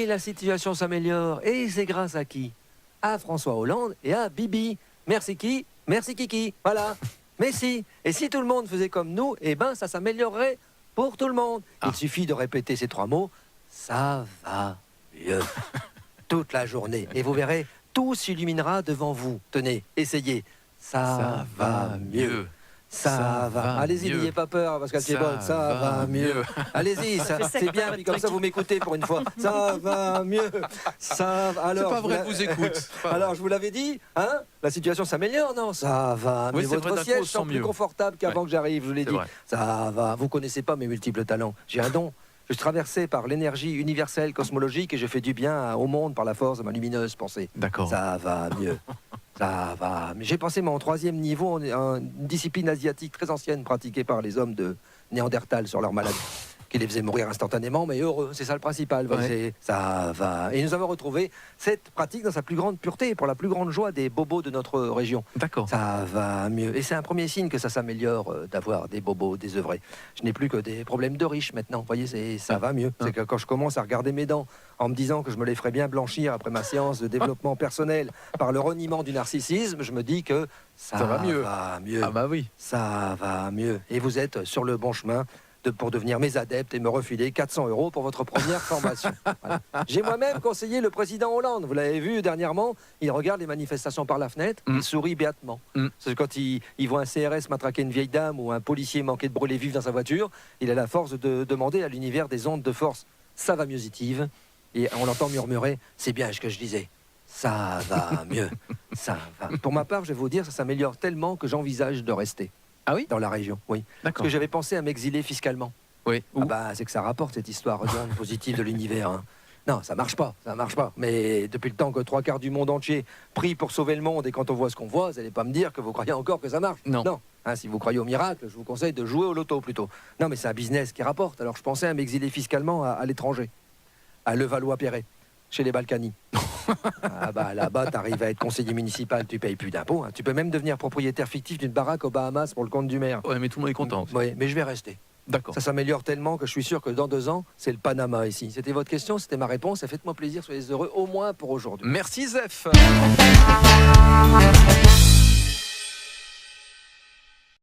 la situation s'améliore. Et c'est grâce à qui? À François Hollande et à Bibi. Merci qui? Merci Kiki. Voilà. Mais si. Et si tout le monde faisait comme nous, eh ben ça s'améliorerait pour tout le monde. Il suffit de répéter ces 3 mots. Ça va mieux. Toute la journée. Et vous verrez, tout s'illuminera devant vous. Tenez, essayez. Ça va mieux. Ça va. Allez-y, n'ayez pas peur parce qu'elle est bonne. Ça va mieux. Allez-y, c'est bien. Puis comme ça, vous m'écoutez pour une fois. Ça va mieux. Ça va. Alors, c'est pas vrai que vous écoute. Alors, je vous l'avais dit, hein? La situation s'améliore, non? Ça va. Oui, Mais votre siège semble plus confortable qu'avant que j'arrive. Je vous l'ai dit. Ça va. Vous connaissez pas mes multiples talents. J'ai un don. Je suis traversé par l'énergie universelle cosmologique et je fais du bien au monde par la force de ma lumineuse pensée. D'accord. Ça va mieux. Ça va. Mais j'ai passé mon 3e niveau en une discipline asiatique très ancienne pratiquée par les hommes de Néandertal sur leur maladie, qui les faisait mourir instantanément, mais heureux. C'est ça le principal. Ouais. Ça va. Et nous avons retrouvé cette pratique dans sa plus grande pureté, pour la plus grande joie des bobos de notre région. D'accord. Ça va mieux. Et c'est un premier signe que ça s'améliore d'avoir des bobos désœuvrés. Je n'ai plus que des problèmes de riches maintenant. Vous voyez, ça va mieux. C'est que quand je commence à regarder mes dents en me disant que je me les ferais bien blanchir après ma séance de développement personnel par le reniement du narcissisme, je me dis que ça va mieux. Ah bah oui. Ça va mieux. Et vous êtes sur le bon chemin pour devenir mes adeptes et me refiler 400 € pour votre première formation. Voilà. J'ai moi-même conseillé le président Hollande. Vous l'avez vu dernièrement, il regarde les manifestations par la fenêtre, il sourit béatement. Parce que quand il voit un CRS matraquer une vieille dame ou un policier manquer de brûler vif dans sa voiture, il a la force de demander à l'univers des ondes de force ça va mieuxitive. Et on l'entend murmurer, c'est bien ce que je disais. Ça va mieux. Ça va. Pour ma part, je vais vous dire, ça s'améliore tellement que j'envisage de rester. Ah oui? Dans la région, oui. Parce que j'avais pensé à m'exiler fiscalement. Oui. Ah bah, c'est que ça rapporte cette histoire d'onde positive de l'univers. Hein. Non, ça marche pas. Mais depuis le temps que 3/4 du monde entier prie pour sauver le monde et quand on voit ce qu'on voit, vous n'allez pas me dire que vous croyez encore que ça marche. Non. Hein, si vous croyez au miracle, je vous conseille de jouer au loto plutôt. Non, mais c'est un business qui rapporte. Alors je pensais à m'exiler fiscalement à l'étranger, à Levallois-Perret, chez les Balkany. Ah bah là-bas, t'arrives à être conseiller municipal, tu payes plus d'impôts. Hein. Tu peux même devenir propriétaire fictif d'une baraque aux Bahamas pour le compte du maire. Ouais, mais tout le monde est content. Oui, mais je vais rester. D'accord. Ça s'améliore tellement que je suis sûr que dans 2 ans, c'est le Panama ici. C'était votre question, c'était ma réponse. Et faites-moi plaisir, soyez heureux au moins pour aujourd'hui. Merci Zef.